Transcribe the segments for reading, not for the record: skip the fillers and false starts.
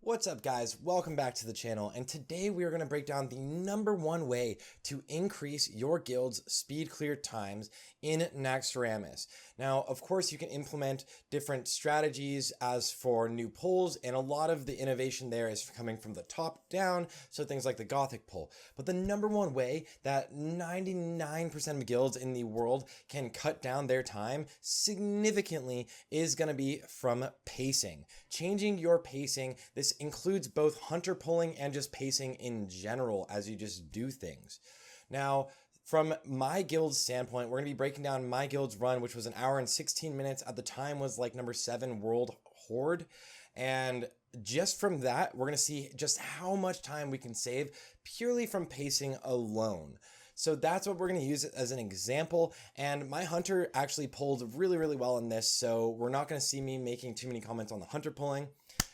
What's up guys, welcome back to the channel, and today we are going to break down the #1 way to increase your guild's speed clear times in Naxxramas. Now of course you can implement different strategies as for new pulls, and a lot of the innovation there is coming from the top down, so things like the Gothic pull. But the #1 way that 99% of guilds in the world can cut down their time significantly is going to be from pacing. Changing your pacing. This includes both hunter pulling and just pacing in general as you just do things. Now, from my guild's standpoint, we're going to be breaking down my guild's run, which was an hour and 16 minutes. At the time was like #7 world horde. And just from that, we're going to see just how much time we can save purely from pacing alone. So that's what we're going to use as an example, and my hunter actually pulled really well in this, so we're not going to see me making too many comments on the hunter pulling.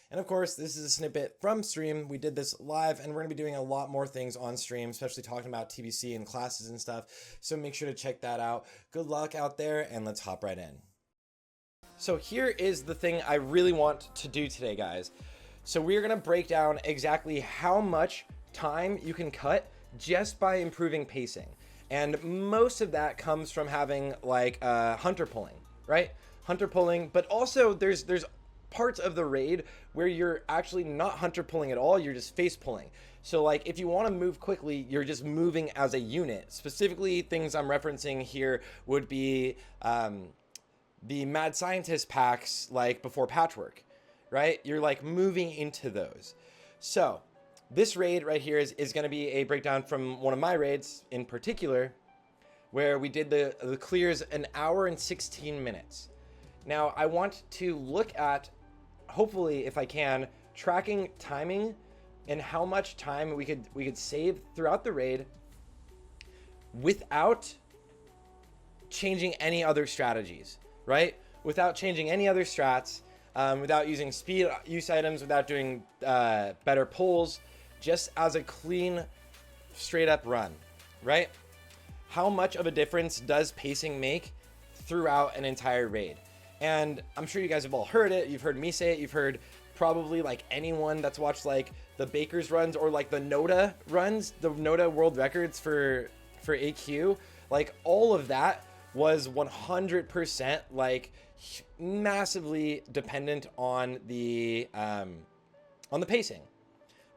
And of course, this is a snippet from stream. We did this live, and we're going to be doing a lot more things on stream, especially talking about TBC and classes and stuff, so make sure to check that out. Good luck out there, and let's hop right in. So here is the thing I really want to do today, guys. So we're going to break down exactly how much time you can cut just by improving pacing, and most of that comes from having like hunter pulling, right? Hunter pulling, but also there's parts of the raid where you're actually not hunter pulling at all, you're just face pulling. So like if you want to move quickly, you're just moving as a unit. Specifically, things I'm referencing here would be the mad scientist packs, like before patchwork, right? You're like moving into those. So this raid right here is going to be a breakdown from one of my raids in particular, where we did the clears an hour and 16 minutes. Now I want to look at, hopefully if I can, tracking timing and how much time we could save throughout the raid without changing any other strategies, right? Without changing any other strats, without using speed use items, without doing better pulls, just as a clean, straight up run, right? How much of a difference does pacing make throughout an entire raid? And I'm sure you guys have all heard it. You've heard me say it. You've heard probably like anyone that's watched like the Baker's runs or like the Noda runs, the Noda world records for AQ. Like all of that was 100% like massively dependent on the pacing.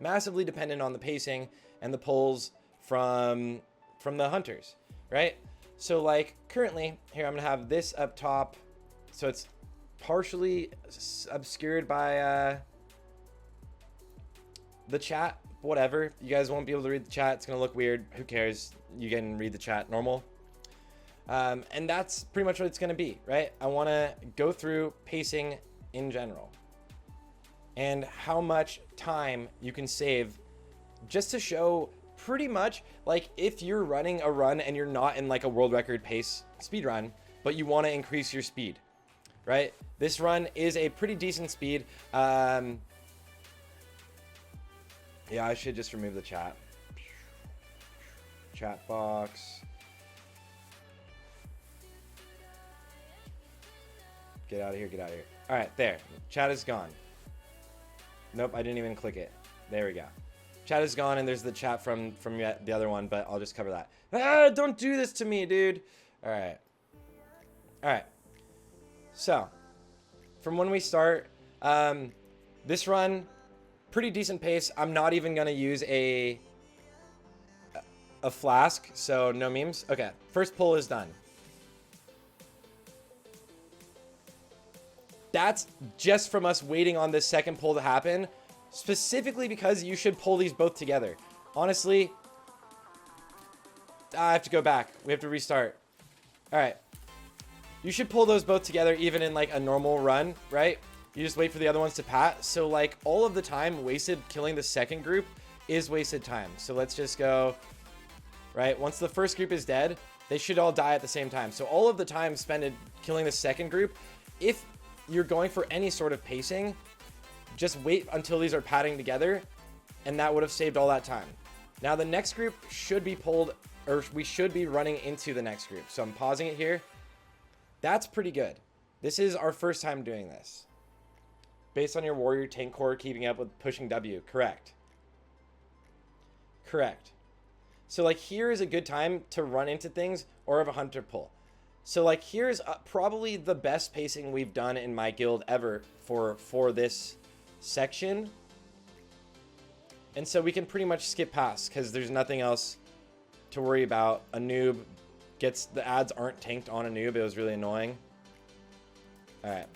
Massively dependent on the pacing and the pulls from the hunters, right? So like currently here, I'm gonna have this up top, so it's partially obscured by the chat. Whatever, you guys won't be able to read the chat. It's gonna look weird. Who cares? You can read the chat normal. And that's pretty much what it's gonna be, right? I want to go through pacing in general and how much time you can save, just to show pretty much like if you're running a run and you're not in like a world record pace speed run, but you want to increase your speed, right? This run is a pretty decent speed. Yeah, I should just remove the chat box. Get out of here, get out of here. All right, there, chat is gone. Nope, I didn't even click it. There we go. Chat is gone, and there's the chat from the other one, but I'll just cover that. Ah, don't do this to me, dude. All right. So, from when we start, this run, pretty decent pace. I'm not even gonna use a flask, so no memes. Okay, first pull is done. That's just from us waiting on this second pull to happen, specifically because you should pull these both together. Honestly, I have to go back. We have to restart. All right. You should pull those both together even in like a normal run, right? You just wait for the other ones to pat. So like all of the time wasted killing the second group is wasted time. So let's just go, right? Once the first group is dead, they should all die at the same time. So all of the time spent killing the second group, if you're going for any sort of pacing, just wait until these are patting together, and that would have saved all that time. Now the next group should be pulled, or we should be running into the next group. So I'm pausing it here. That's pretty good. This is our first time doing this. based on your warrior tank core keeping up with pushing W. Correct. Correct. So like here is a good time to run into things or have a hunter pull. So like here's probably the best pacing we've done in my guild ever for this section. And so we can pretty much skip past because there's nothing else to worry about. A noob gets, the ads aren't tanked on a noob. It was really annoying. All right.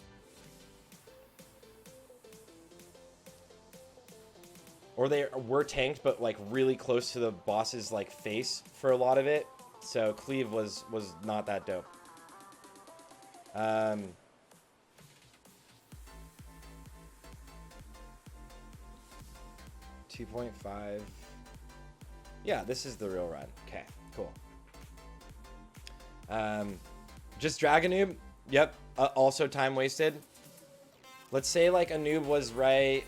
Or they were tanked, but like really close to the boss's like face for a lot of it. So cleave was not that dope. 2.5. Yeah, this is the real run. Okay, cool. Just drag a noob. Yep. Also time wasted. Let's say like a noob was right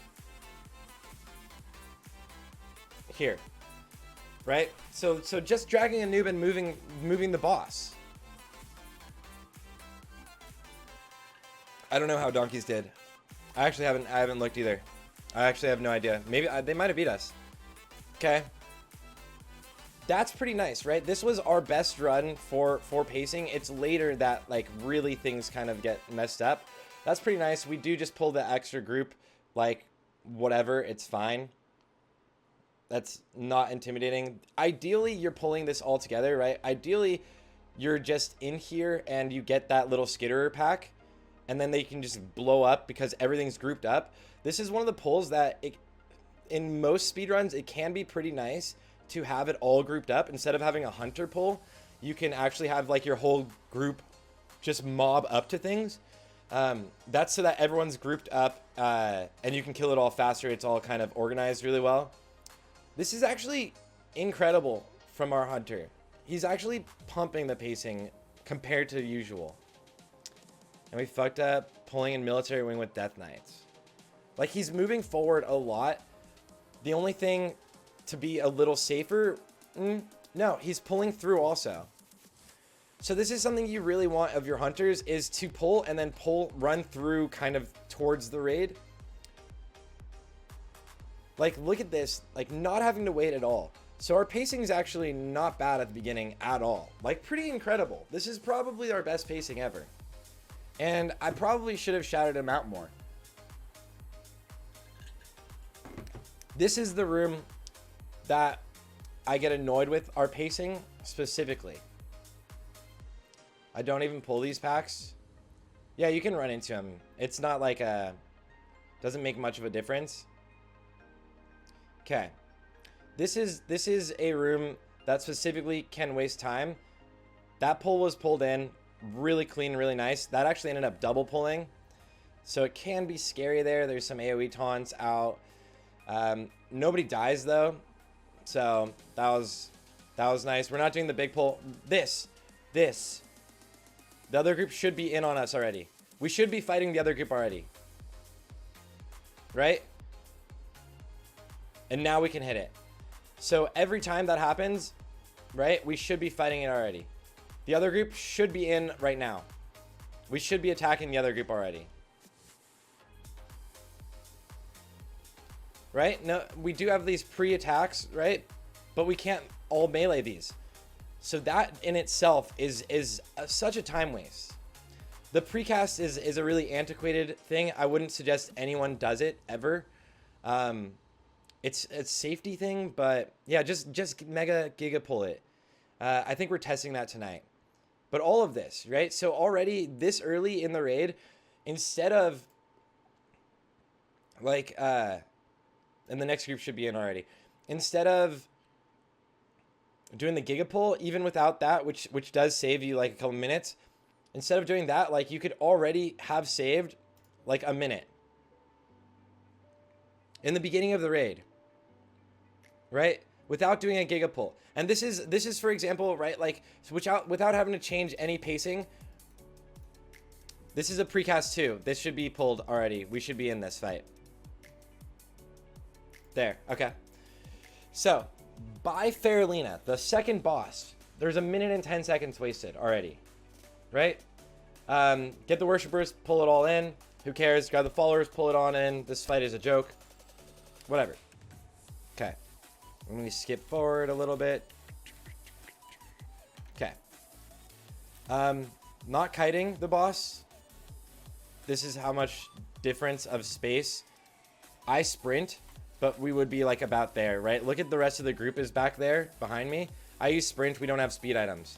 here, right? So just dragging a noob and moving the boss. I don't know how donkeys did. I haven't looked either. I actually have no idea. Maybe they might have beat us. Okay. That's pretty nice, right? This was our best run for pacing. It's later that like really things kind of get messed up. That's pretty nice. We do just pull the extra group, like whatever, it's fine. That's not intimidating. Ideally, you're pulling this all together, right? Ideally, you're just in here and you get that little skitterer pack and then they can just blow up because everything's grouped up. This is one of the pulls that in most speedruns, it can be pretty nice to have it all grouped up. Instead of having a hunter pull, you can actually have like your whole group just mob up to things. That's so that everyone's grouped up and you can kill it all faster. It's all kind of organized really well. This is actually incredible from our hunter. He's actually pumping the pacing compared to usual. And we fucked up pulling in military wing with Death Knights. Like he's moving forward a lot. The only thing to be a little safer, no, he's pulling through also. So this is something you really want of your hunters, is to pull and then run through kind of towards the raid. Like, look at this, like not having to wait at all. So our pacing is actually not bad at the beginning at all. Like pretty incredible. This is probably our best pacing ever. And I probably should have shouted him out more. This is the room that I get annoyed with our pacing specifically. I don't even pull these packs. Yeah, you can run into them. It's not like doesn't make much of a difference. Okay. This is a room that specifically can waste time. That pull was pulled in really clean, really nice. That actually ended up double pulling. So it can be scary there. There's some AoE taunts out. Nobody dies though. So that was nice. We're not doing the big pull. This. The other group should be in on us already. We should be fighting the other group already. Right? And now we can hit it. So every time that happens, right, we should be fighting it already. The other group should be in right now. We should be attacking the other group already. Right? No, we do have these pre-attacks, right? But we can't all melee these. So that in itself is such a time waste. The precast is a really antiquated thing. I wouldn't suggest anyone does it ever. It's a safety thing, but yeah, just mega giga pull it. I think we're testing that tonight. But all of this, right? So already this early in the raid, instead of like and the next group should be in already. Instead of doing the giga pull, even without that, which does save you like a couple minutes, instead of doing that, like you could already have saved like a minute in the beginning of the raid, right? Without doing a giga pull. And this is for example, right? Like without having to change any pacing. This is a precast 2. This should be pulled already. We should be in this fight. There. Okay. So by Faralina, the second boss, there's 1 minute and 10 seconds wasted already, right? Get the worshippers, pull it all in, Who cares? Grab the followers, pull it on in. This fight is a joke. Whatever. Okay. Let me skip forward a little bit. Okay. Not kiting the boss. This is how much difference of space. I sprint, but we would be like about there, right? Look at the rest of the group is back there behind me. I use sprint. We don't have speed items.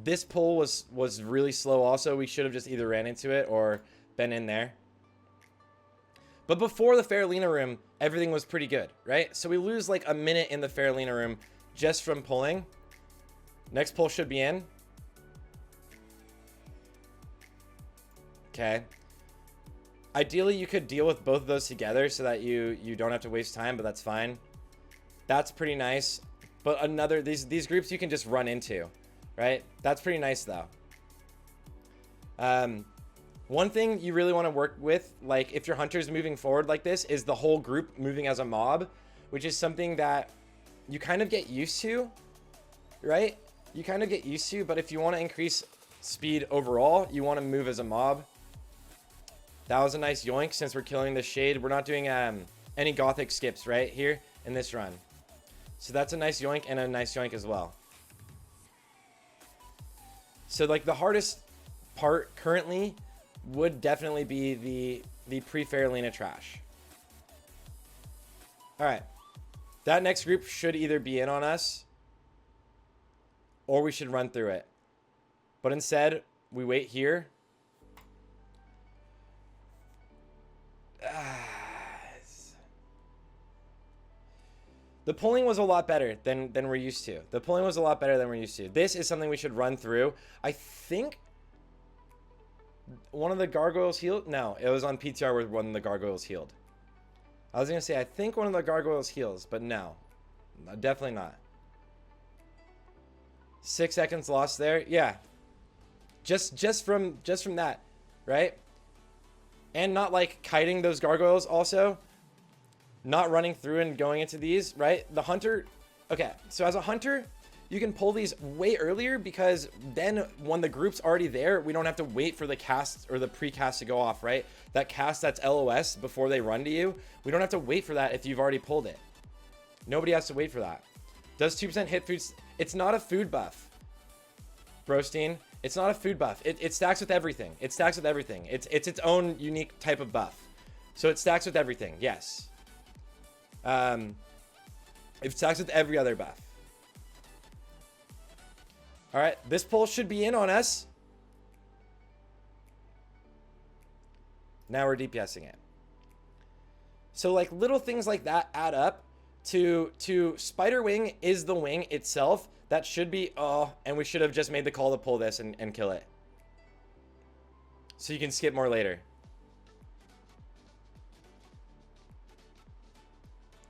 This pull was really slow also. We should have just either ran into it or been in there. But before the Faralina room, everything was pretty good, right? So we lose like a minute in the Faralina room just from pulling. Next pull should be in. Okay. Ideally, you could deal with both of those together so that you don't have to waste time, but that's fine. That's pretty nice. But another, these groups you can just run into, right? That's pretty nice though. One thing you really want to work with, like if your hunter's moving forward like this, is the whole group moving as a mob, which is something that you kind of get used to, right? You kind of get used to, but if you want to increase speed overall, you want to move as a mob. That was a nice yoink. Since we're killing the shade, we're not doing any gothic skips right here in this run. So that's a nice yoink and a nice yoink as well. So like the hardest part currently would definitely be the pre-Faralina trash. All right. That next group should either be in on us or we should run through it. But instead, we wait here. The pulling was a lot better than we're used to. The pulling was a lot better than we're used to. This is something we should run through. I think one of the gargoyles healed. No, it was on PTR where one of the gargoyles healed. I was going to say, I think one of the gargoyles heals, but no, definitely not. 6 seconds lost there. Yeah. Just from that, right? And not like kiting those gargoyles also. Not running through and going into these, right? The hunter, okay, so as a hunter, you can pull these way earlier because then when the group's already there, we don't have to wait for the cast or the pre-cast to go off, right? That cast that's LOS before they run to you, we don't have to wait for that if you've already pulled it. Nobody has to wait for that. Does 2% hit food? It's not a food buff, Brostein. It's not a food buff. It stacks with everything. It stacks with everything. It's its own unique type of buff. So it stacks with everything, yes. It stacks with every other buff. All right, this pull should be in on us. Now we're DPSing it. So like little things like that add up to Spider Wing is the wing itself. That should be, and we should have just made the call to pull this and kill it. So you can skip more later.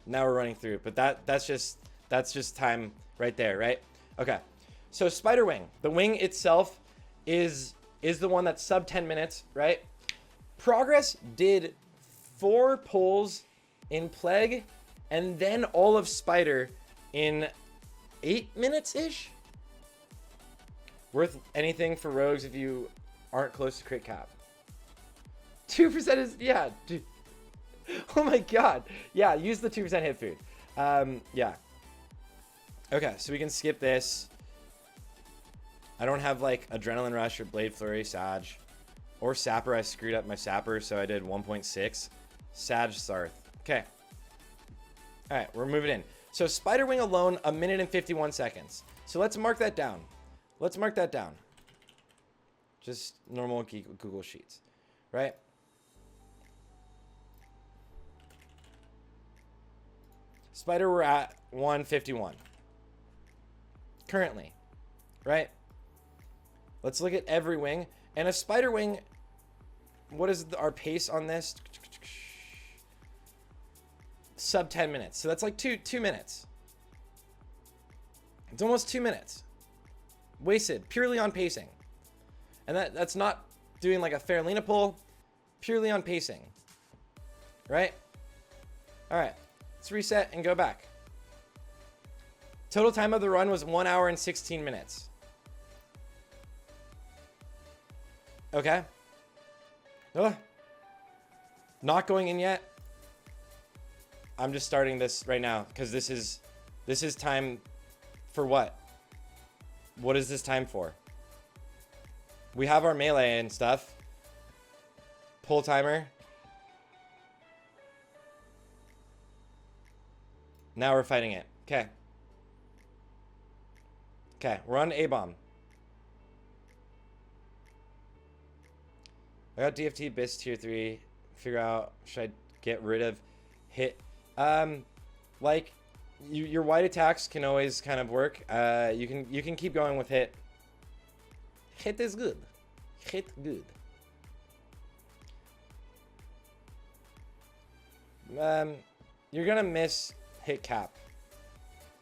Now we're running through, but that's just time right there, right? Okay. So Spider Wing, the wing itself is the one that's sub 10 minutes, right? Progress did 4 pulls in Plague and then all of Spider in 8 minutes-ish. Worth anything for rogues if you aren't close to crit cap. 2% is, yeah, dude. Oh my god. Yeah, use the 2% hit food. Yeah. Okay, so we can skip this. I don't have like Adrenaline Rush or Blade Flurry, Sag. Or Sapper. I screwed up my Sapper, so I did 1.6. Sag, Sarthe. Okay. Alright, we're moving in. So Spider Wing alone, 1 minute and 51 seconds. So let's mark that down. Let's mark that down. Just normal Google Sheets. Right? Spider, we're at 151 currently, right? Let's look at every wing. And a Spider Wing, what is our pace on this? Sub 10 minutes. So that's like two minutes. It's almost 2 minutes. Wasted purely on pacing. And that's not doing like a Faralina pull, purely on pacing. Right? All right. Let's reset and go back. Total time of the run was 1 hour and 16 minutes. Okay. Ugh. Not going in yet. I'm just starting this right now because this is time for what? What is this time for? We have our melee and stuff. Pull timer. Now we're fighting it. Okay. Okay, we're on A-bomb. I got DFT, BIS tier 3. Figure out, should I get rid of hit? Like, your white attacks can always kind of work. You can keep going with hit. Hit is good. Hit good. You're gonna miss hit cap.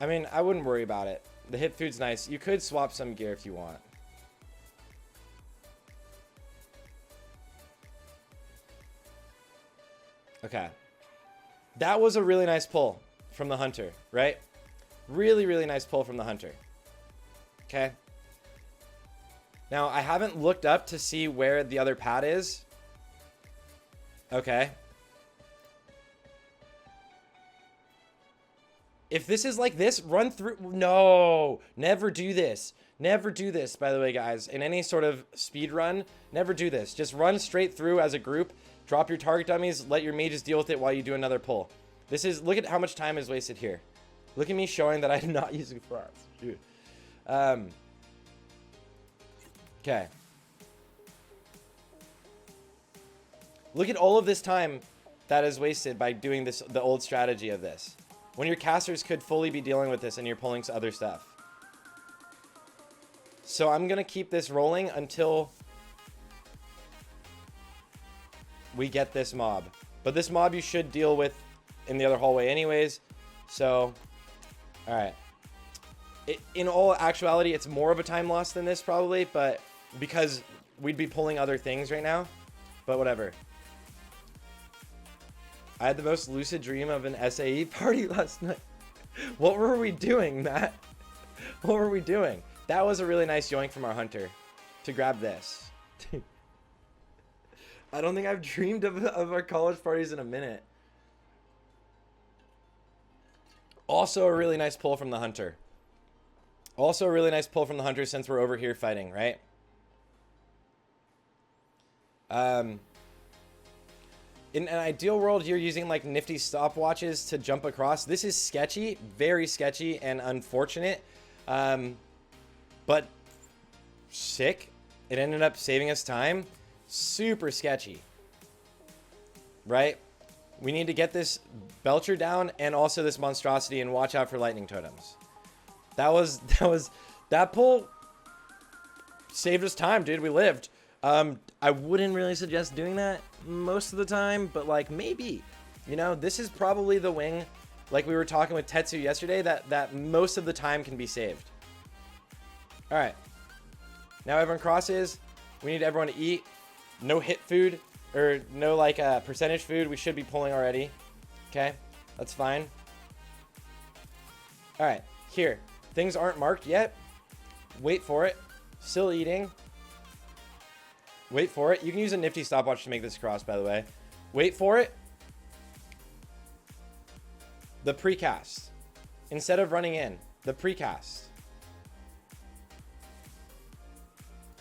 I mean, I wouldn't worry about it. The hit food's nice. You could swap some gear if you want. Okay. That was a really nice pull from the hunter, right? Really, really nice pull from the hunter. Okay. Now, I haven't looked up to see where the other pad is. Okay. If this is like this, run through. No, never do this. Never do this, by the way, guys. In any sort of speed run, never do this. Just run straight through as a group. Drop your target dummies. Let your mages deal with it while you do another pull. This is, look at how much time is wasted here. Look at me showing that I'm not using frost. Dude. Okay. Look at all of this time that is wasted by doing this, the old strategy of this. When your casters could fully be dealing with this and you're pulling other stuff. So I'm going to keep this rolling until we get this mob. But this mob you should deal with in the other hallway anyways. So, alright. In all actuality, it's more of a time loss than this probably, but because we'd be pulling other things right now. But whatever. I had the most lucid dream of an SAE party last night. What were we doing, Matt? What were we doing? That was a really nice yoink from our hunter to grab this. I don't think I've dreamed of our college parties in a minute. Also a really nice pull from the hunter. Also a really nice pull from the hunter since we're over here fighting, right? In an ideal world, you're using like nifty stopwatches to jump across. This is sketchy, very sketchy and unfortunate. But sick. It ended up saving us time. Super sketchy. Right? We need to get this Belcher down and also this monstrosity and watch out for lightning totems. That pull saved us time, dude. We lived. I wouldn't really suggest doing that most of the time, but like maybe, you know, this is probably the wing, like we were talking with Tetsu yesterday, that most of the time can be saved. All right, now everyone crosses. We need everyone to eat. No hit food or no like percentage food. We should be pulling already. Okay, that's fine. All right, here, things aren't marked yet. Wait for it. Still eating. Wait for it. You can use a nifty stopwatch to make this cross, by the way. Wait for it. The precast. Instead of running in, the precast.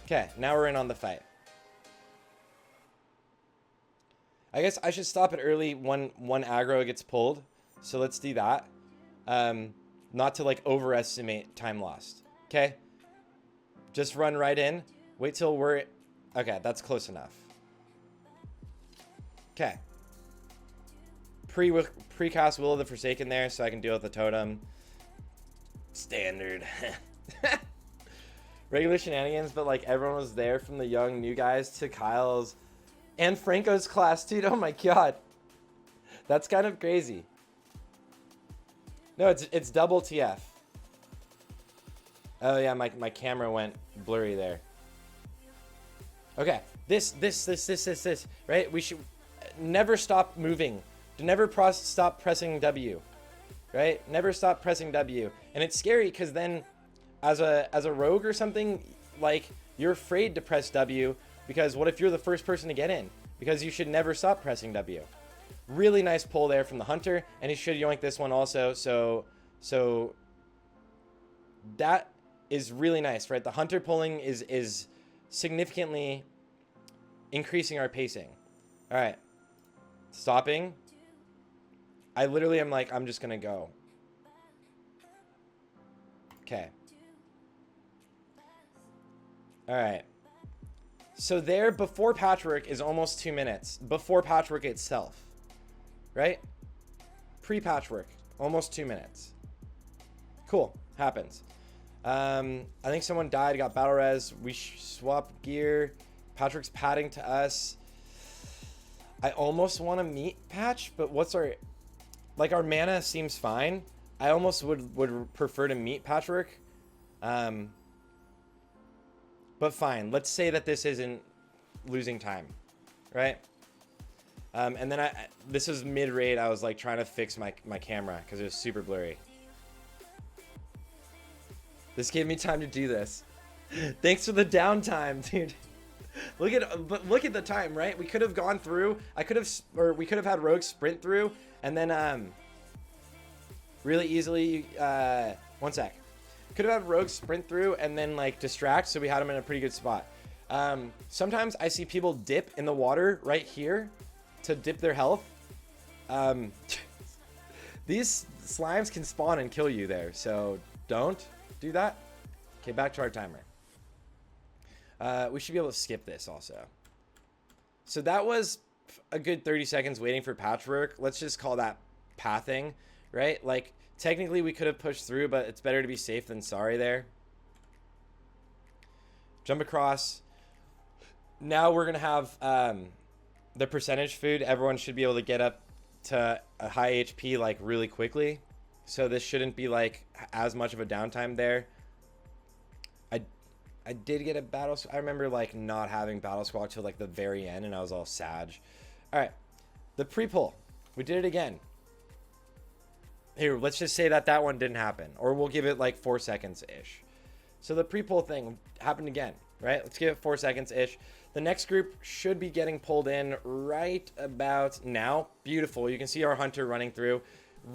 Okay, now we're in on the fight. I guess I should stop it early when one aggro gets pulled. So let's do that. Not to like overestimate time lost. Okay? Just run right in. Wait till we're... Okay, that's close enough. Okay. Precast Will of the Forsaken there so I can deal with the totem. Standard. Regular shenanigans, but like everyone was there from the young new guys to Kyle's and Franco's class, dude. Oh my god. That's kind of crazy. No, it's double TF. Oh yeah, my camera went blurry there. Okay, this, right? We should never stop moving. Never stop pressing W, right? Never stop pressing W. And it's scary because then as a rogue or something, like you're afraid to press W because what if you're the first person to get in? Because you should never stop pressing W. Really nice pull there from the hunter, and he should yoink this one also. So that is really nice, right? The hunter pulling is significantly increasing our pacing. All right, stopping. I literally am like, I'm just gonna go. Okay. All right. So there, before patchwork is almost 2 minutes. Before patchwork itself, right? Pre-patchwork, almost 2 minutes. Cool, happens. I think someone died, got battle res. We swap gear. Patchwork's padding to us. I almost want to meet patch, but what's our... Like, our mana seems fine. I almost would prefer to meet patchwork. But fine. Let's say that this isn't losing time, right? And then this was mid-raid. I was like trying to fix my camera because it was super blurry. This gave me time to do this. Thanks for the downtime, dude. Look at the time, right? We could have gone through. We could have had Rogue sprint through, and then really easily. One sec. Could have had Rogue sprint through and then like distract, so we had him in a pretty good spot. Sometimes I see people dip in the water right here to dip their health. These slimes can spawn and kill you there, so don't do that. Okay, back to our timer. We should be able to skip this also. So that was a good 30 seconds waiting for patchwork. Let's just call that pathing, right? Like, technically we could have pushed through, but it's better to be safe than sorry there. Jump across. Now we're going to have the percentage food. Everyone should be able to get up to a high HP like really quickly. So this shouldn't be like as much of a downtime there. I did get a battle. I remember like not having battle squawk till like the very end, and I was all sag. All right, the pre-pull. We did it again. Here, let's just say that one didn't happen, or we'll give it like 4 seconds ish. So the pre-pull thing happened again, right? Let's give it 4 seconds ish. The next group should be getting pulled in right about now. Beautiful. You can see our hunter running through,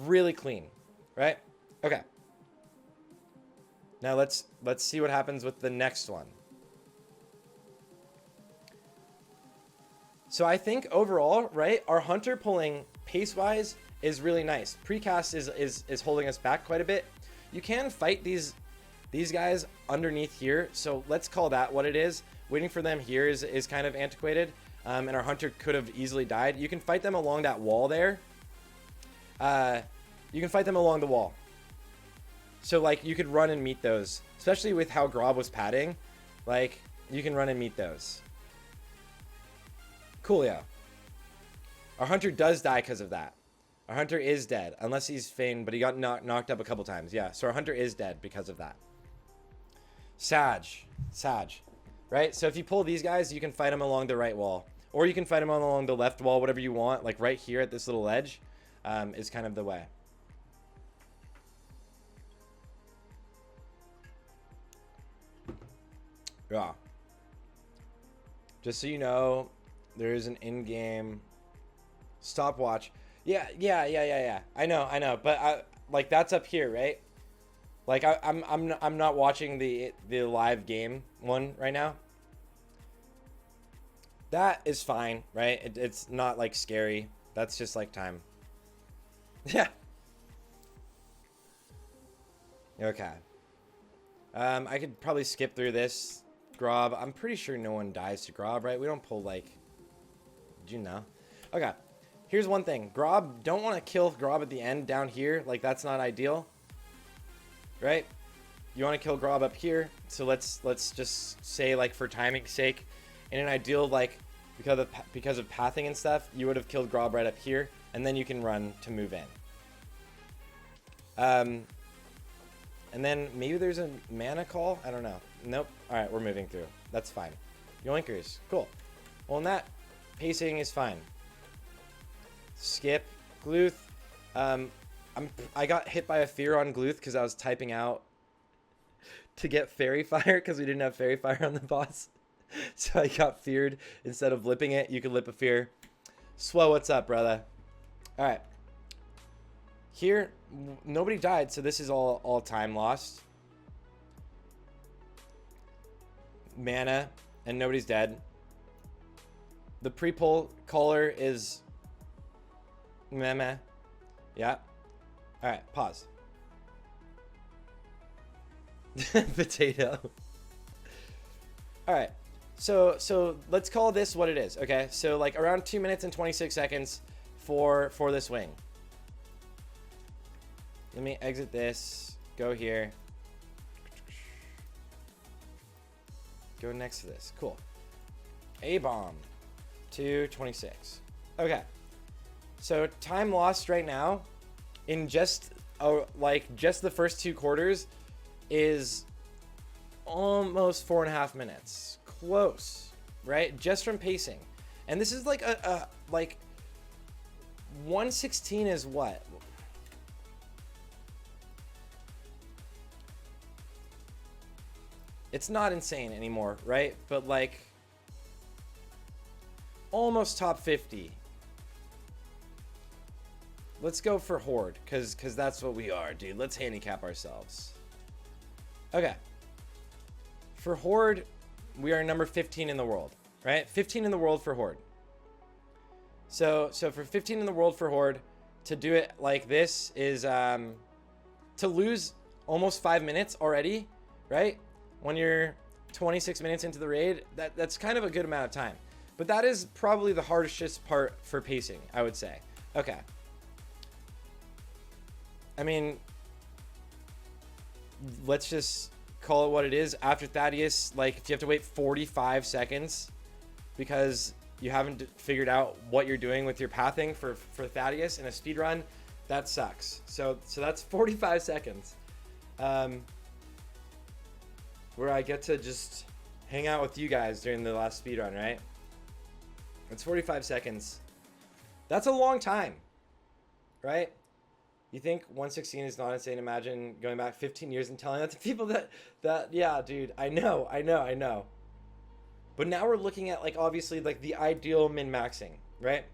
really clean, right? Okay. Now let's see what happens with the next one. So I think overall, right, our hunter pulling pace-wise is really nice. Precast is holding us back quite a bit. You can fight these guys underneath here, so let's call that what it is. Waiting for them here is kind of antiquated, and our hunter could have easily died. You can fight them along that wall there. You can fight them along the wall. So, like, you could run and meet those. Especially with how Grob was padding. Like, you can run and meet those. Coolio. Our hunter does die because of that. Our hunter is dead. Unless he's feigned, but he got knocked up a couple times. Yeah, so our hunter is dead because of that. Sag. Right? So if you pull these guys, you can fight them along the right wall. Or you can fight them along the left wall, whatever you want. Like, right here at this little edge is kind of the way. Yeah. Just so you know, there is an in-game stopwatch. Yeah. I know. But like that's up here, right? Like I'm not watching the live game one right now. That is fine, right? It's not like scary. That's just like time. Yeah. Okay. I could probably skip through this. Grob. I'm pretty sure no one dies to Grob, right? We don't pull like... Did you know? Okay. Here's one thing. Grob, don't want to kill Grob at the end down here. Like, that's not ideal. Right? You want to kill Grob up here. So let's just say, like, for timing's sake, in an ideal, like, because of pathing and stuff, you would have killed Grob right up here. And then you can run to move in. And then maybe there's a mana call. I don't know. Nope. All right, we're moving through. That's fine. Yoinkers. Cool. Well, in that, pacing is fine. Skip. Gluth. I got hit by a fear on Gluth because I was typing out to get Fairy Fire because we didn't have Fairy Fire on the boss. So I got feared instead of lipping it. You could lip a fear. Swell, what's up, brother? All right. Here, nobody died, so this is all time lost. Mana, and nobody's dead. The pre-pull caller is meh. Yeah. All right, pause. Potato. All right. So let's call this what it is. Okay. So like around 2 minutes and 26 seconds for this wing. Let me exit this. Go here. Go next to this. Cool. A bomb. 2:26. Okay. So time lost right now in just the first 2 quarters is almost 4.5 minutes. Close, right? Just from pacing. And this is like a 116 is what? It's not insane anymore, right? But like almost top 50. Let's go for Horde, because that's what we are, dude. Let's handicap ourselves. Okay. For Horde, we are number 15 in the world, right? 15 in the world for Horde. So for 15 in the world for Horde, to do it like this is to lose almost 5 minutes already, right? When you're 26 minutes into the raid, that's kind of a good amount of time. But that is probably the hardest part for pacing, I would say. Okay. I mean, let's just call it what it is. After Thaddeus, like, if you have to wait 45 seconds because you haven't figured out what you're doing with your pathing for Thaddeus in a speed run, that sucks. So that's 45 seconds. Where I get to just hang out with you guys during the last speed run, right? It's 45 seconds. That's a long time, right? You think 116 is not insane? Imagine going back 15 years and telling that to people that yeah, dude, I know. But now we're looking at, like, obviously, like, the ideal min-maxing, right?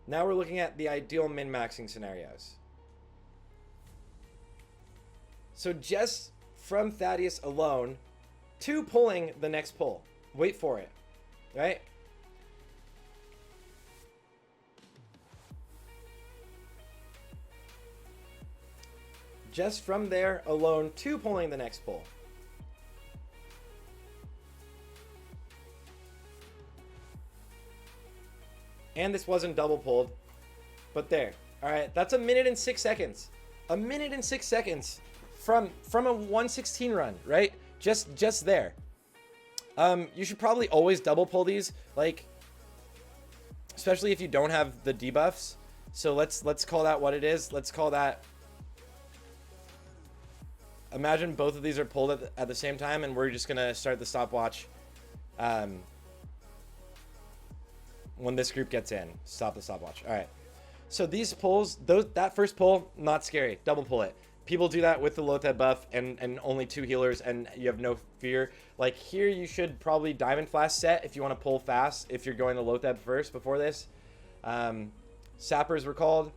Now we're looking at the ideal min-maxing scenarios. So just from Thaddeus alone to pulling the next pull. Wait for it, right? Just from there alone to pulling the next pull. And this wasn't double pulled, but there. All right, that's 1 minute and 6 seconds. 1 minute and 6 seconds from a 116 run, right? Just there. You should probably always double pull these, like, especially if you don't have the debuffs. So let's call that what it is. Let's call that. Imagine both of these are pulled at the same time, and we're just gonna start the stopwatch. When this group gets in, stop the stopwatch. All right. So these pulls, that first pull, not scary. Double pull it. People do that with the Lotheb buff and only 2 healers, and you have no fear. Like here, you should probably Diamond Flask set if you want to pull fast. If you're going to Lotheb first before this, Sappers were called.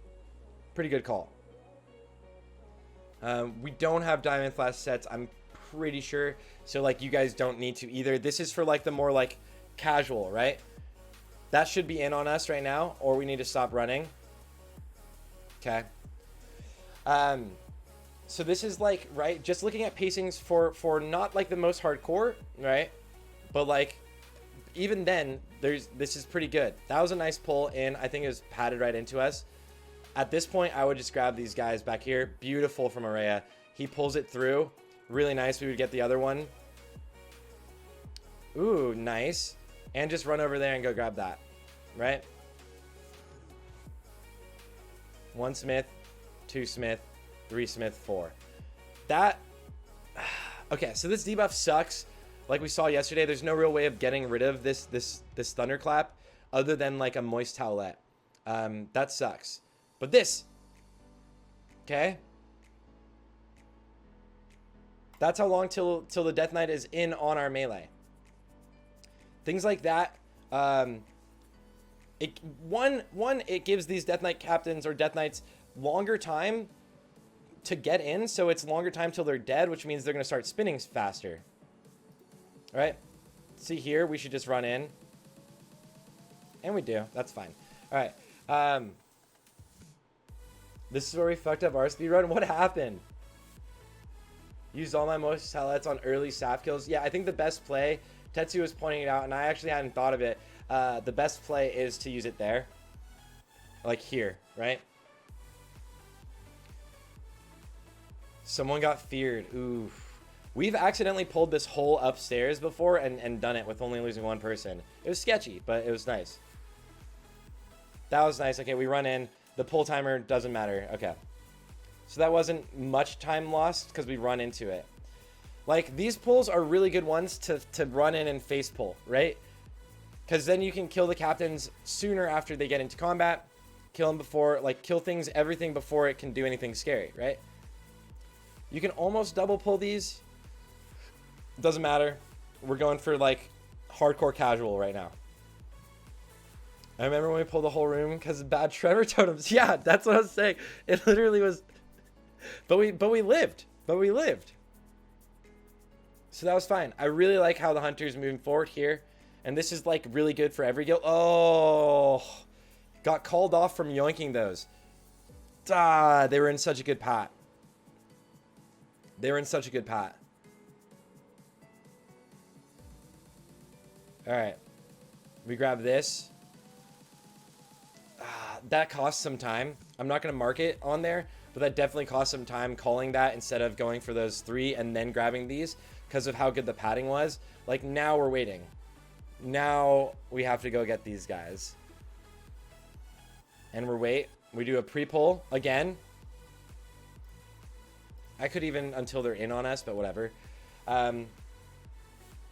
Pretty good call. We don't have Diamond Flask sets, I'm pretty sure. So like you guys don't need to either. This is for like the more like casual, right? That should be in on us right now, or we need to stop running. Okay. So this is like, right, just looking at pacings for not like the most hardcore, right? But like, even then, this is pretty good. That was a nice pull in. I think it was padded right into us. At this point, I would just grab these guys back here. Beautiful from Araya. He pulls it through. Really nice. We would get the other one. Ooh, nice. And just run over there and go grab that, right? 1 Smith, 2 Smith, 3 Smith, 4. That, okay, so this debuff sucks. Like we saw yesterday, there's no real way of getting rid of this thunderclap other than like a moist towelette. That sucks. But this, okay? That's how long till the Death Knight is in on our melee. things like that. It gives these Death Knight captains or Death Knights longer time to get in, so it's longer time till they're dead, which means they're going to start spinning faster. All right, see here, we should just run in, and we do. That's fine. All right, this is where we fucked up our speedrun. What happened? Used all my most talents on early sap kills. Yeah, I think the best play, Tetsu was pointing it out, and I actually hadn't thought of it. The best play is to use it there, like here, right? Someone got feared. Oof. We've accidentally pulled this hole upstairs before and done it with only losing one person. It was sketchy, but it was nice. That was nice. Okay, we run in. The pull timer doesn't matter. Okay. So that wasn't much time lost because we run into it. Like, these pulls are really good ones to run in and face pull, right? Because then you can kill the captains sooner after they get into combat. Kill them before, like, kill things, everything before it can do anything scary, right? You can almost double pull these. Doesn't matter. We're going for, like, hardcore casual right now. I remember when we pulled the whole room because of bad Trevor totems. Yeah, that's what I was saying. It literally was... But we lived. But we lived. So that was fine. I really like how the hunter's moving forward here. And this is, like, really good for every guild. Oh! Got called off from yoinking those. Ah, they were in such a good pot. They were in such a good pot. Alright. We grab this. That costs some time. I'm not going to mark it on there, but that definitely costs some time calling that instead of going for those 3 and then grabbing these because of how good the padding was. Like, now we're waiting. Now we have to go get these guys. And we do a pre-pull again. I could even until they're in on us, but whatever.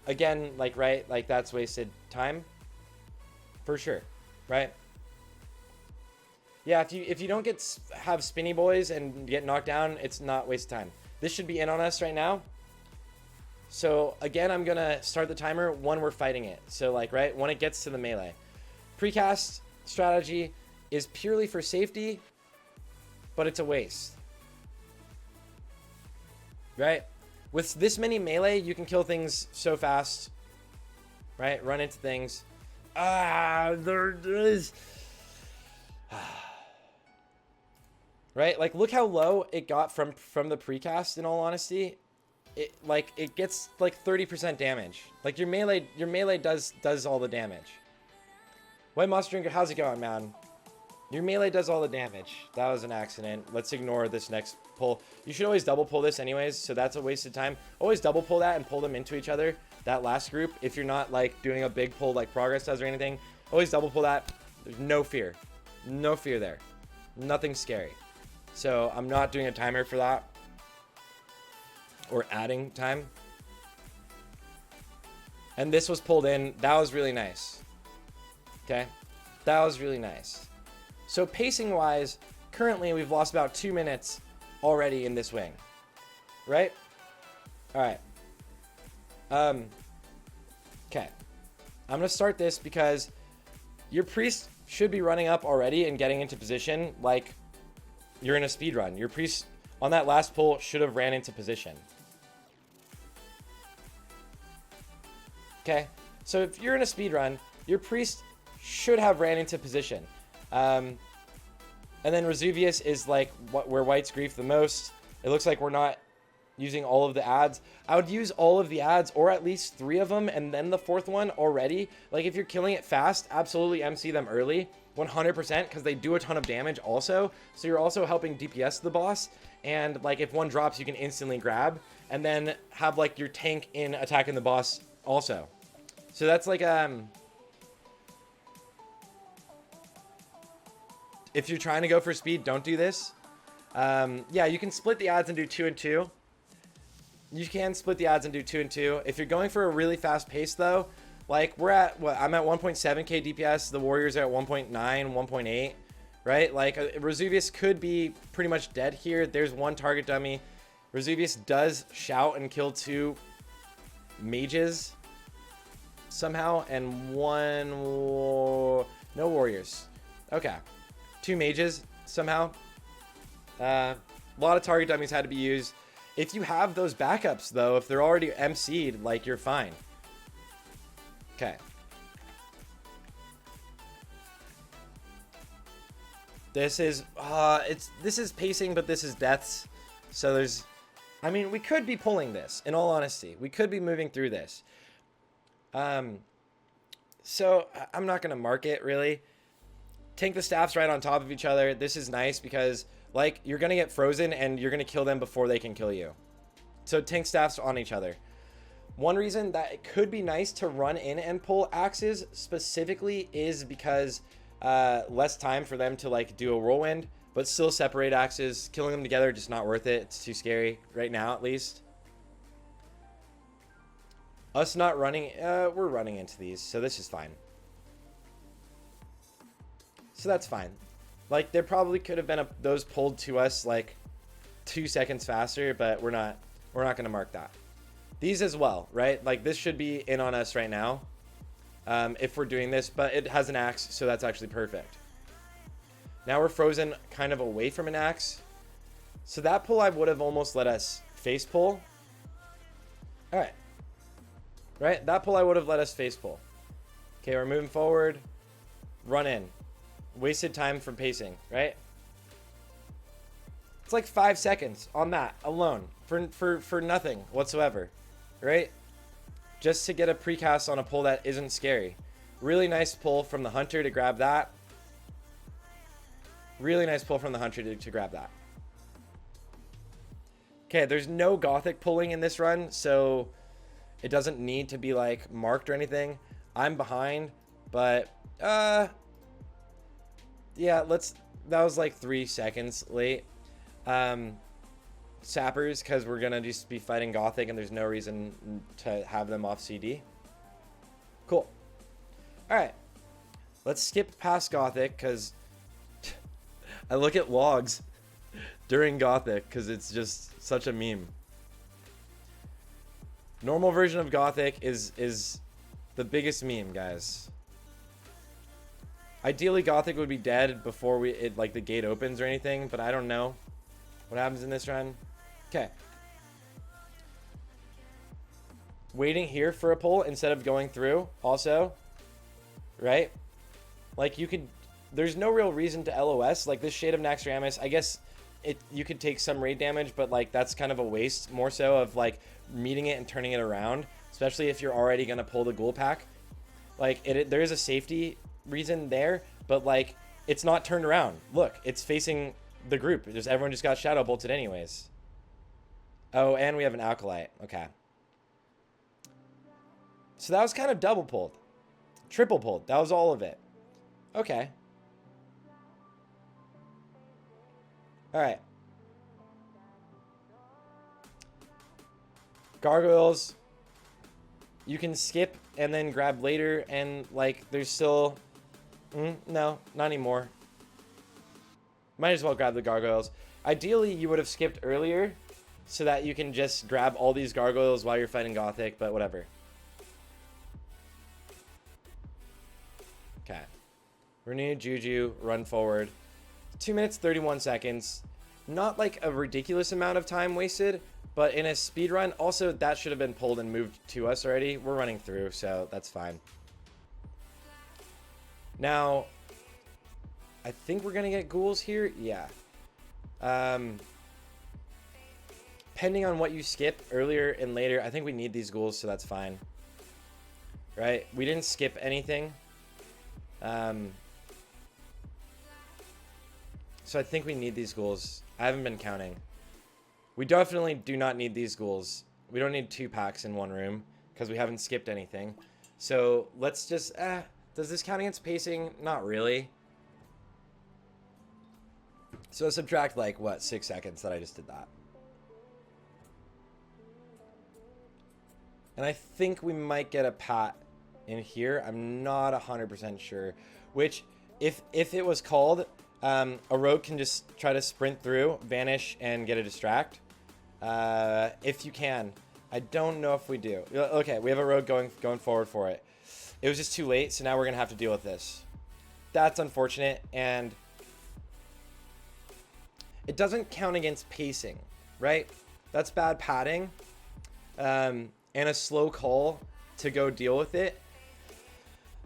Again, like, right, like, that's wasted time for sure, right? Yeah, if you don't have spinny boys and get knocked down, it's not wasted time. This should be in on us right now. So again, I'm gonna start the timer when we're fighting it. So, like, right when it gets to the melee. Precast strategy is purely for safety, but it's a waste. Right? With this many melee, you can kill things so fast. Right? Run into things. There is. Right? Like, look how low it got from the precast, in all honesty. It gets like 30% damage. Like, your melee does all the damage. White Monster Drinker, how's it going, man? Your melee does all the damage. That was an accident. Let's ignore this next pull. You should always double pull this anyways, so that's a wasted time. Always double pull that and pull them into each other. That last group, if you're not, like, doing a big pull like Progress does or anything, always double pull that. There's no fear. No fear there. Nothing scary. So I'm not doing a timer for that. Or adding time. And this was pulled in. That was really nice. Okay? That was really nice. So pacing wise, currently we've lost about 2 minutes already in this wing. Right? Alright. Okay. I'm going to start this because your priest should be running up already and getting into position like you're in a speed run. Your priest on that last pull should have ran into position. Okay, so if you're in a speed run, your priest should have ran into position. And then Resuvius is like where whites grief the most. It looks like we're not using all of the ads. I would use all of the ads, or at least 3 of them, and then the 4th one already. Like, if you're killing it fast, absolutely MC them early, 100%, because they do a ton of damage also. So you're also helping DPS the boss. And, like, if one drops, you can instantly grab. And then have, like, your tank in attacking the boss also. So that's like, if you're trying to go for speed, don't do this. Yeah, you can split the ads and do 2 and 2. You can split the ads and do 2 and 2. If you're going for a really fast pace, though, like, we're at, what, I'm at 1.7k DPS. The Warriors are at 1.9, 1.8, right? Like, Resuvius could be pretty much dead here. There's one target dummy. Resuvius does shout and kill 2 mages. somehow, and no warriors. Okay. 2 mages somehow. A lot of target dummies had to be used. If you have those backups, though, if they're already MC'd, like, you're fine. Okay. This is pacing, but this is deaths. So there's, I mean, we could be pulling this, in all honesty. We could be moving through this. So I'm not going to mark it, really. Tank the staffs right on top of each other. This is nice because, like, you're going to get frozen and you're going to kill them before they can kill you. So tank staffs on each other. One reason that it could be nice to run in and pull axes specifically is because less time for them to, like, do a whirlwind, but still separate axes. Killing them together, just not worth it. It's too scary right now, at least. Us not running, we're running into these, so this is fine. So that's fine. Like, there probably could have been those pulled to us like 2 seconds faster, but we're not going to mark that. These as well, right? Like, this should be in on us right now if we're doing this, but it has an axe, so that's actually perfect. Now we're frozen kind of away from an axe. So that pull I would have almost let us face pull. All right. Right? That pull I would have let us face pull. Okay, we're moving forward. Run in. Wasted time from pacing, right? It's like 5 seconds on that alone for nothing whatsoever, right? Just to get a precast on a pull that isn't scary. Really nice pull from the hunter to grab that. Really nice pull from the hunter to grab that. Okay, there's no gothic pulling in this run, so it doesn't need to be like marked or anything. I'm behind, but yeah, that was like 3 seconds late. Sappers, because we're gonna just be fighting gothic and there's no reason to have them off CD. Cool. All right, let's skip past gothic because I look at logs during gothic because it's just such a meme. Normal version of gothic is the biggest meme, guys. Ideally, gothic would be dead before like the gate opens or anything, but I don't know what happens in this run. Okay. Waiting here for a pull instead of going through also, right? Like, you could, there's no real reason to LOS. Like, this Shade of Naxxramas, I guess you could take some raid damage, but like that's kind of a waste more so of like meeting it and turning it around, especially if you're already going to pull the ghoul pack. Like, there is a safety reason there, but like it's not turned around. Look, it's facing the group. Everyone just got shadow bolted anyways. Oh, and we have an alkalite. Okay. So that was kind of double pulled. Triple pulled. That was all of it. Okay. All right. Gargoyles. You can skip and then grab later, and like there's still... no, not anymore. Might as well grab the gargoyles. Ideally, you would have skipped earlier so that you can just grab all these gargoyles while you're fighting gothic, but whatever. Okay. Renew Juju, run forward. 2 minutes, 31 seconds. Not like a ridiculous amount of time wasted, but in a speed run, also that should have been pulled and moved to us already. We're running through, so that's fine. Now, I think we're going to get ghouls here. Yeah. Depending on what you skip earlier and later, I think we need these ghouls, so that's fine. Right? We didn't skip anything. So I think we need these ghouls. I haven't been counting. We definitely do not need these ghouls. We don't need 2 packs in one room because we haven't skipped anything. So let's just... does this count against pacing? Not really. So subtract like, what, 6 seconds that I just did that. And I think we might get a pat in here. I'm not 100% sure. Which, if it was called, a rogue can just try to sprint through, vanish, and get a distract. If you can. I don't know if we do. Okay, we have a rogue going forward for it. It was just too late, so now we're gonna have to deal with this. That's unfortunate, and it doesn't count against pacing, right? That's bad padding, and a slow call to go deal with it.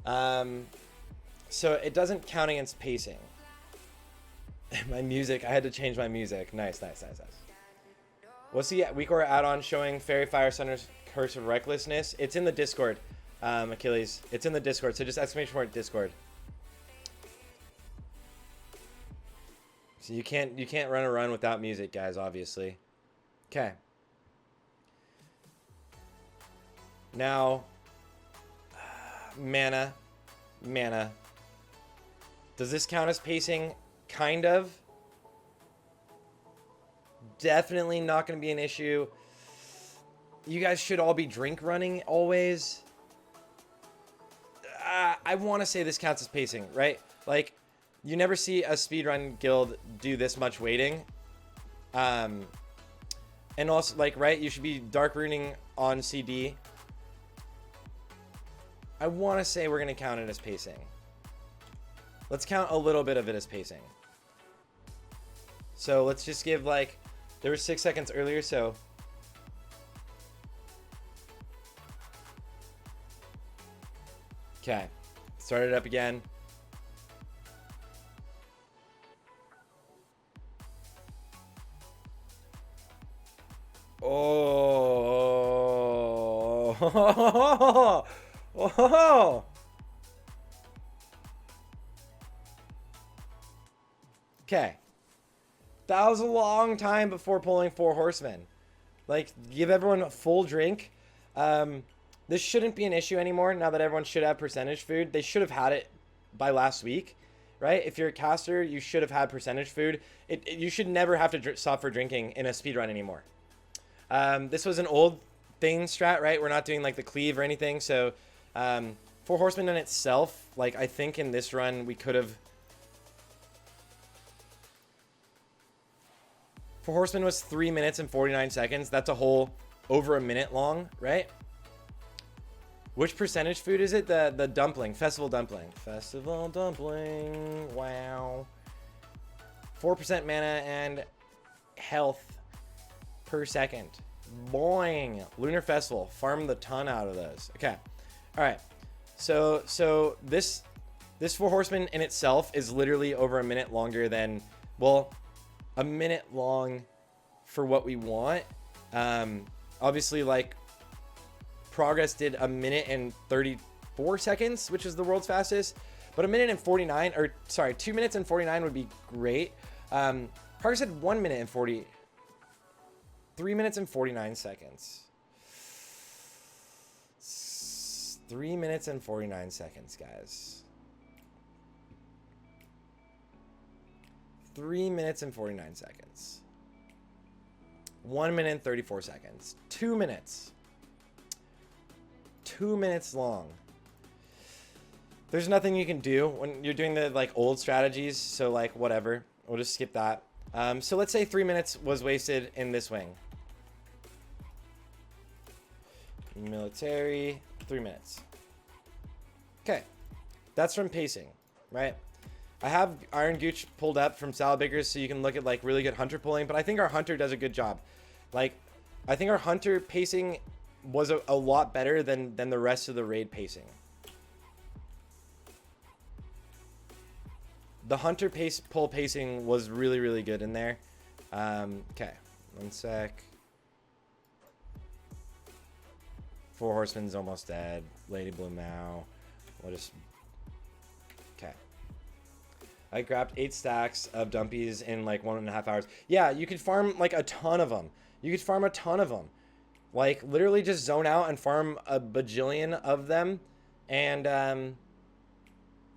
So it doesn't count against pacing. My music, I had to change my music. Nice. What's the week or add-on showing Fairy Fire Sunder's Curse of Recklessness? It's in the Discord, Achilles. It's in the Discord, so just exclamation point Discord. So you can't run a run without music, guys, obviously. Okay. Now, mana. Does this count as pacing? Kind of. Definitely not going to be an issue. You guys should all be drink running always. I want to say this counts as pacing, right? Like, you never see a speedrun guild do this much waiting. And also, like, right, you should be dark runing on CD. I want to say we're going to count it as pacing. Let's count a little bit of it as pacing. So let's just give, like, there was 6 seconds earlier, so. Okay. Start it up again. Oh. Oh. Okay. That was a long time before pulling 4 horsemen. Like, give everyone a full drink. This shouldn't be an issue anymore now that everyone should have percentage food. They should have had it by last week, right? If you're a caster, you should have had percentage food. You should never have to stop for drinking in a speedrun anymore. This was an old thing strat, right? We're not doing like the cleave or anything. So 4 horsemen in itself, like I think in this run we could have. 4 horsemen was 3 minutes and 49 seconds. That's a whole over a minute long, right? Which percentage food is it? The dumpling, festival dumpling. Festival dumpling, wow. 4% mana and health per second. Boing. Lunar Festival, farm the ton out of those. Okay, all right. So this 4 horsemen in itself is literally over a minute longer than, well, a minute long for what we want. Obviously, like, Progress did a minute and 34 seconds, which is the world's fastest, but a minute and 49, or sorry, 2 minutes and 49 would be great. Progress had 1 minute and 3 minutes and 49 seconds. 3 minutes and 49 seconds, guys. 3 minutes and 49 seconds. 1 minute and 34 seconds. 2 minutes. 2 minutes long. There's nothing you can do when you're doing the like old strategies, so like whatever. We'll just skip that. So let's say 3 minutes was wasted in this wing. Military, 3 minutes. Okay, that's from pacing, right? I have Iron Gooch pulled up from Salad Bakers so you can look at like really good hunter pulling, but I think our hunter does a good job. Like, I think our hunter pacing was a lot better than the rest of the raid pacing. The hunter pull pacing was really, really good in there. Okay, 1 sec. 4 horsemen's almost dead. Lady Blue Mao. We'll just... Okay. I grabbed 8 stacks of dumpies in like 1.5 hours. Yeah, you could farm like a ton of them. You could farm a ton of them. Like, literally just zone out and farm a bajillion of them. And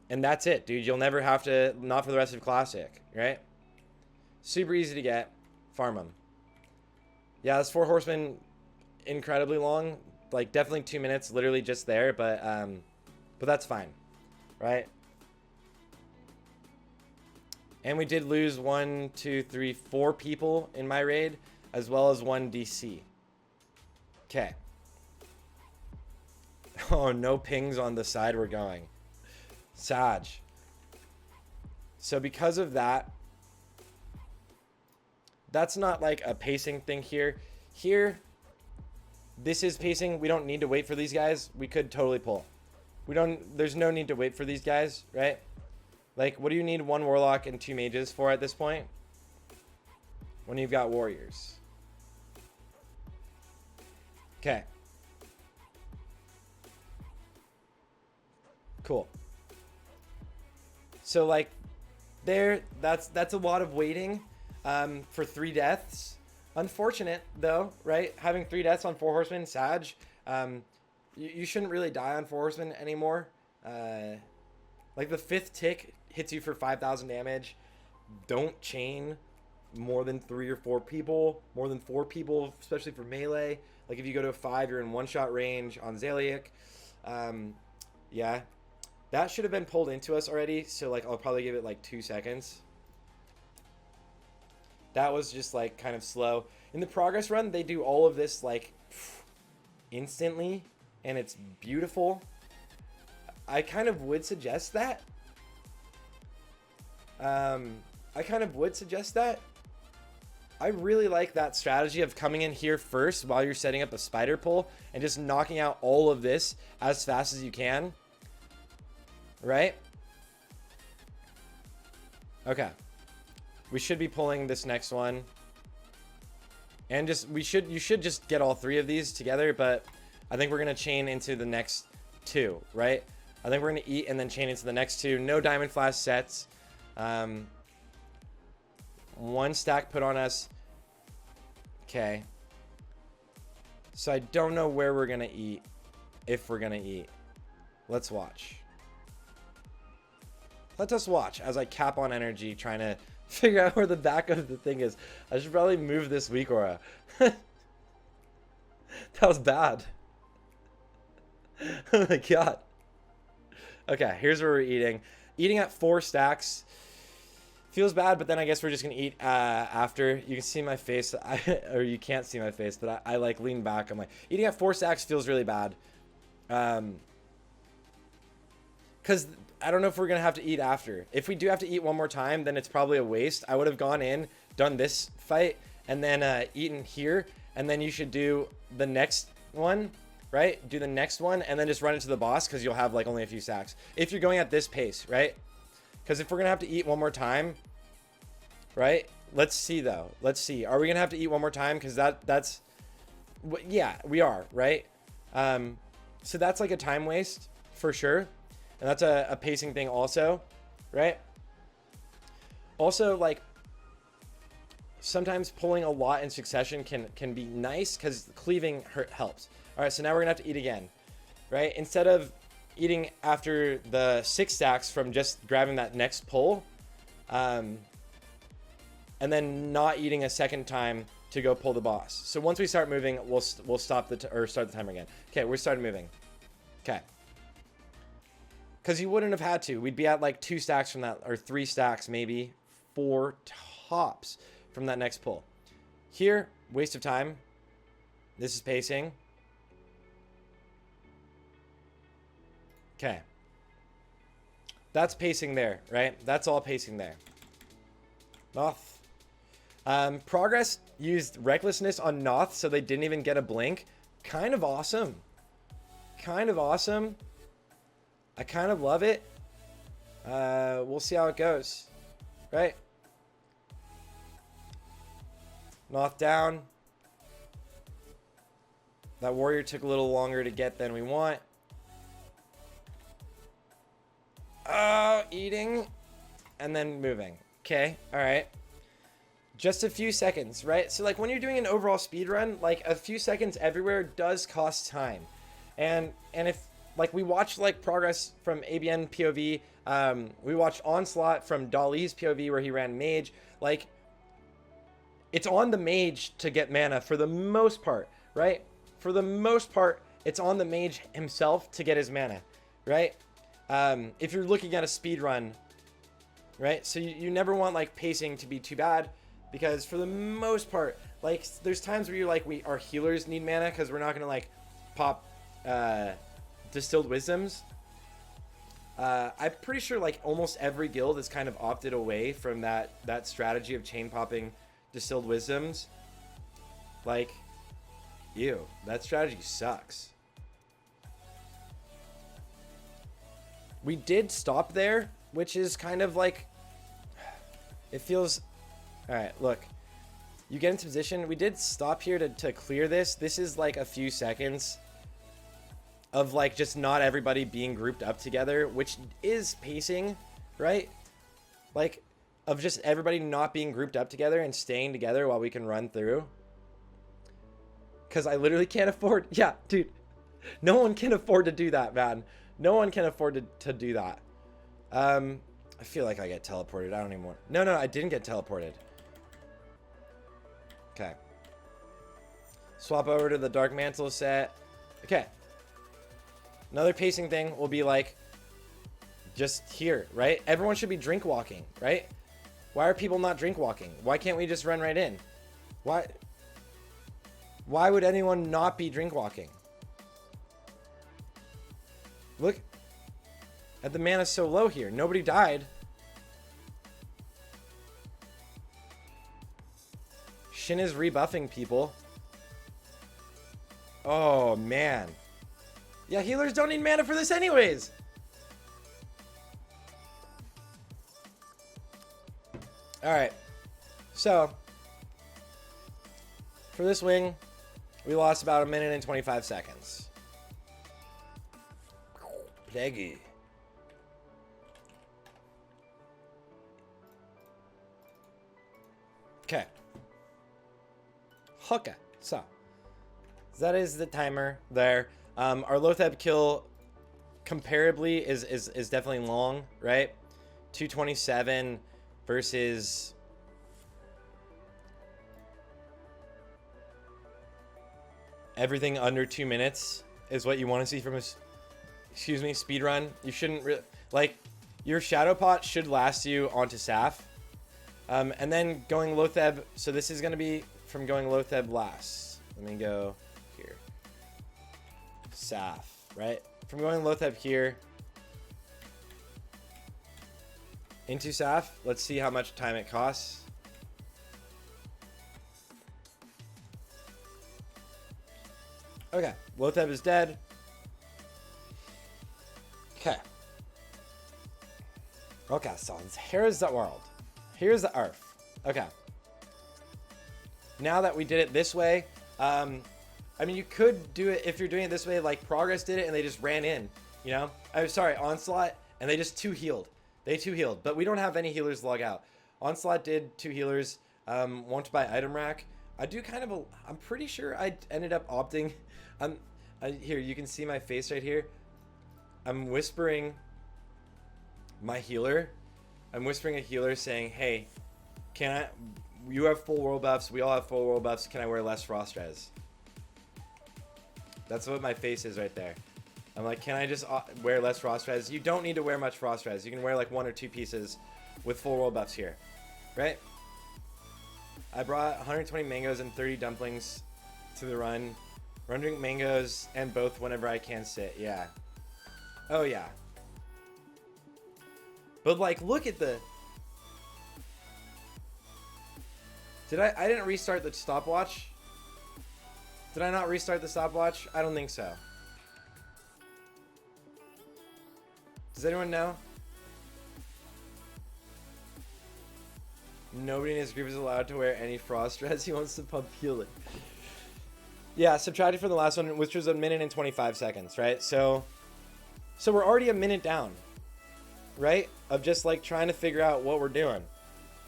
that's it, dude. You'll never have to, not for the rest of Classic, right? Super easy to get. Farm them. Yeah, this 4 horsemen, incredibly long. Like, definitely 2 minutes, literally just there. But that's fine, right? And we did lose 1, 2, 3, 4 people in my raid, as well as 1 DC. Okay. Oh, no pings on the side we're going. Sag. So because of that, that's not like a pacing thing here. Here, this is pacing. We don't need to wait for these guys. We could totally pull. There's no need to wait for these guys, right? Like, what do you need 1 warlock and 2 mages for at this point? When you've got warriors. Okay. Cool. So like that's a lot of waiting for 3 deaths. Unfortunate though, right? Having 3 deaths on 4 horsemen, Sag. You shouldn't really die on 4 horsemen anymore. Like the 5th tick hits you for 5,000 damage. Don't chain more than 3 or 4 people, more than 4 people, especially for melee. Like if you go to a 5, you're in 1-shot range on Zaliak. Yeah, that should have been pulled into us already. So like I'll probably give it like 2 seconds. That was just like kind of slow. In the progress run, they do all of this like instantly, and it's beautiful. I kind of would suggest that. I really like that strategy of coming in here first while you're setting up a spider pull and just knocking out all of this as fast as you can. Right? Okay. We should be pulling this next one. And you should just get all 3 of these together, but I think we're going to chain into the next 2, right? I think we're going to eat and then chain into the next 2. No diamond flash sets. 1 stack put on us. Okay. So I don't know where we're going to eat, if we're going to eat. Let's watch. Let us watch as I cap on energy, trying to figure out where the back of the thing is. I should probably move this weak aura. That was bad. Oh my god. Okay, here's where we're eating. Eating at 4 stacks feels bad, but then I guess we're just gonna eat after. You can see my face, or you can't see my face, but I like lean back. I'm like, eating at 4 stacks feels really bad. Because I don't know if we're gonna have to eat after. If we do have to eat one more time, then it's probably a waste. I would have gone in, done this fight, and then eaten here, and then you should do the next one, right? Do the next one, and then just run into the boss, because you'll have like only a few stacks. If you're going at this pace, right? Because if we're gonna have to eat one more time, right? Let's see though. Let's see. Are we gonna have to eat one more time? Because that's, yeah, we are, right? So that's like a time waste for sure. And that's a pacing thing also, right? Also, like, sometimes pulling a lot in succession can be nice because cleaving helps. All right, so now we're going to have to eat again, right? Instead of eating after the 6 stacks from just grabbing that next pull, and then not eating a second time to go pull the boss. So once we start moving, we'll stop start the timer again. Okay, we're starting moving. Okay. Because you wouldn't have had to. We'd be at like 2 stacks from that, or 3 stacks, maybe 4 tops from that next pull. Here, waste of time. This is pacing. Okay. That's pacing there, right? That's all pacing there. Noth. Progress used Recklessness on Noth, so they didn't even get a blink. Kind of awesome. Kind of awesome. I kind of love it. We'll see how it goes. Right? Noth down. That warrior took a little longer to get than we want. Oh, eating. And then moving. Okay, alright. Just a few seconds, right? So like when you're doing an overall speed run, like a few seconds everywhere does cost time. And if like we watched like progress from ABN POV, we watched Onslaught from Dali's POV where he ran mage. Like it's on the mage to get mana for the most part, right? For the most part, it's on the mage himself to get his mana, right? If you're looking at a speed run, right? So you never want like pacing to be too bad, because for the most part, like there's times where you're like, our healers need mana because we're not gonna like pop distilled wisdoms. I'm pretty sure like almost every guild has kind of opted away from that strategy of chain popping distilled wisdoms. Like, ew, that strategy sucks. We did stop there, which is kind of like, it feels, all right, look, you get into position. We did stop here to clear this. This is like a few seconds of like just not everybody being grouped up together, which is pacing, right? Like, of just everybody not being grouped up together and staying together while we can run through. Because I literally can't afford, yeah, dude, no one can afford to do that, man. No one can afford to do that. I feel like I get teleported. I don't even want, no, I didn't get teleported. Okay. Swap over to the Dark Mantle set. Okay. Another pacing thing will be like just here, right? Everyone should be drink walking, right? Why are people not drink walking? Why can't we just run right in? Why would anyone not be drink walking? Look at the mana so low here. Nobody died. Shin is rebuffing people. Oh, man. Yeah, healers don't need mana for this anyways. Alright. So, for this wing, we lost about 1 minute and 25 seconds. Plaguey. Okay. Okay, so that is the timer there. Our Lotheb kill comparably is definitely long, right? 227 versus everything under 2 minutes is what you want to see from a, excuse me, speedrun. You shouldn't really, like, your shadow pot should last you onto Sarthe. And then going Lotheb, so this is going to be from going Lotheb last. Let me go here. Sarthe, right? From going Lotheb here into Sarthe, let's see how much time it costs. Okay, Lotheb is dead. Okay. Okay, so here's the world. Here's the earth. Okay. Now that we did it this way, I mean, you could do it if you're doing it this way, like Progress did it and they just ran in, you know? I'm sorry, Onslaught, and they just 2-healed. They 2-healed, but we don't have any healers log out. Onslaught did 2 healers, won't buy item rack. I do kind of, I'm pretty sure I ended up opting. Here, you can see my face right here. I'm whispering my healer. I'm whispering a healer saying, hey, you have full world buffs, we all have full world buffs, can I wear less frost res? That's what my face is right there. I'm like, can I just wear less frost res? You don't need to wear much frost res. You can wear like 1 or 2 pieces with full world buffs here, right? I brought 120 mangoes and 30 dumplings to the run. Run drink mangoes and both whenever I can sit, yeah. Oh yeah. But like, look at the... I didn't restart the stopwatch? Did I not restart the stopwatch? I don't think so. Does anyone know? Nobody in his group is allowed to wear any frost res. He wants to pump healing. Yeah, subtracted from the last one, which was 1 minute and 25 seconds, right? So we're already a minute down, right? Of just like trying to figure out what we're doing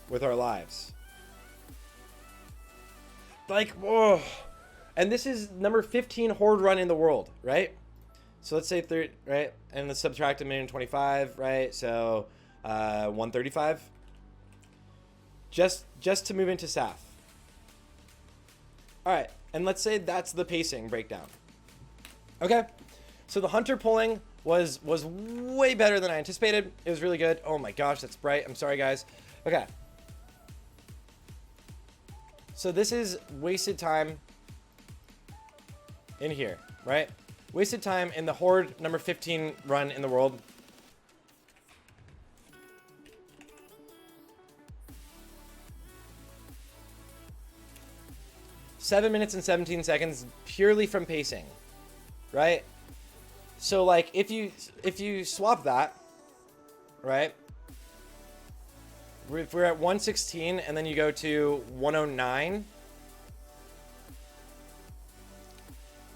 with our lives. Like, whoa. And this is number 15 horde run in the world, right? So let's say 30, right? And let's subtract 1 minute and 25, right? So 135. Just to move into Sarthe. All right, and let's say that's the pacing breakdown. Okay, so the hunter pulling was way better than I anticipated. It was really good. Oh my gosh, that's bright. I'm sorry, guys. Okay. So this is wasted time in here, right? Wasted time in the Horde number 15 run in the world. Seven minutes and 17 seconds purely from pacing, right? So like if you swap that, right? If we're at 116 and then you go to 109,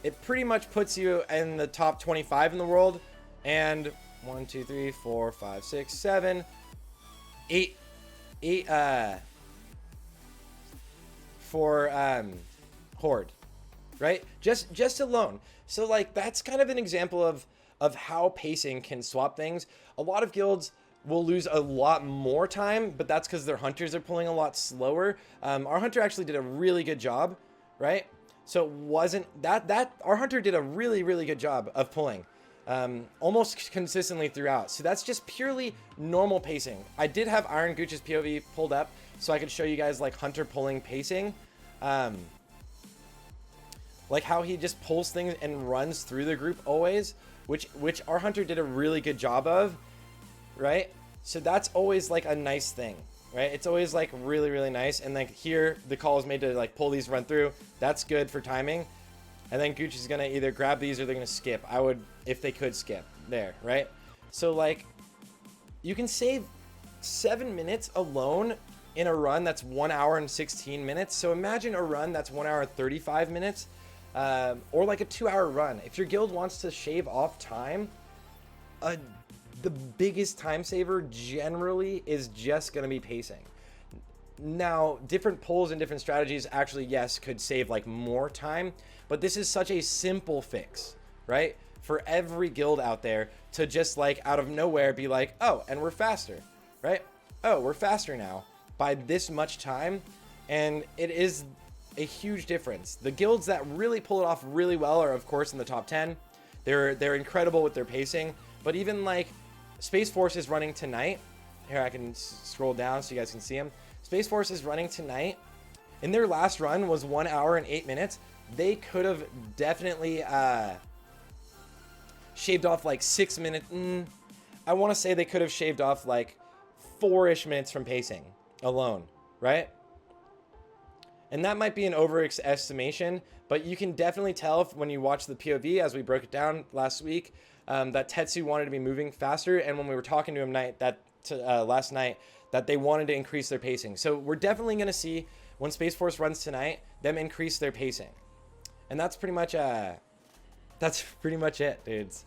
it pretty much puts you in the top 25 in the world. And 1, 2, 3, 4, 5, 6, 7, 8 for Horde, right? Just alone. So like that's kind of an example of how pacing can swap things. A lot of guilds will lose a lot more time, but that's because their hunters are pulling a lot slower. Our hunter actually did a really good job, right? So it wasn't that our hunter did a really good job of pulling almost consistently throughout. So that's just purely normal pacing. I did have Iron Gooch's POV pulled up so I could show you guys like hunter pulling pacing. Like how he just pulls things and runs through the group always, which our hunter did a really good job of, right? So that's always like a nice thing, right? It's always like really nice. And like here, the call is made to like pull these, run through. That's good for timing. And then Gooch is gonna either grab these or they're gonna skip. I would, if they could skip there, right? So like you can save 7 minutes alone in a run that's 1 hour and 16 minutes. So imagine a run that's 1 hour and 35 minutes. Or like a 2-hour run. If your guild wants to shave off time, the biggest time saver generally is just going to be pacing. Now, different pulls and different strategies actually, yes, could save like more time, but this is such a simple fix, right? For every guild out there to just like out of nowhere be like, oh, and we're faster, right? Oh, we're faster now by this much time. And it is a huge difference. The guilds that really pull it off really well are of course in the top 10. They're incredible with their pacing, but even like Space Force is running tonight. Here, I can scroll down so you guys can see them. Space Force is running tonight. In their last run was 1 hour and 8 minutes. They could have definitely shaved off like 6 minutes. I want to say they could have shaved off like 4-ish minutes from pacing alone, right? And that might be an overestimation, but you can definitely tell when you watch the POV as we broke it down last week that Tetsu wanted to be moving faster. And when we were talking to him last night, that they wanted to increase their pacing. So we're definitely going to see when Space Force runs tonight, them increase their pacing. And that's pretty much it, dudes.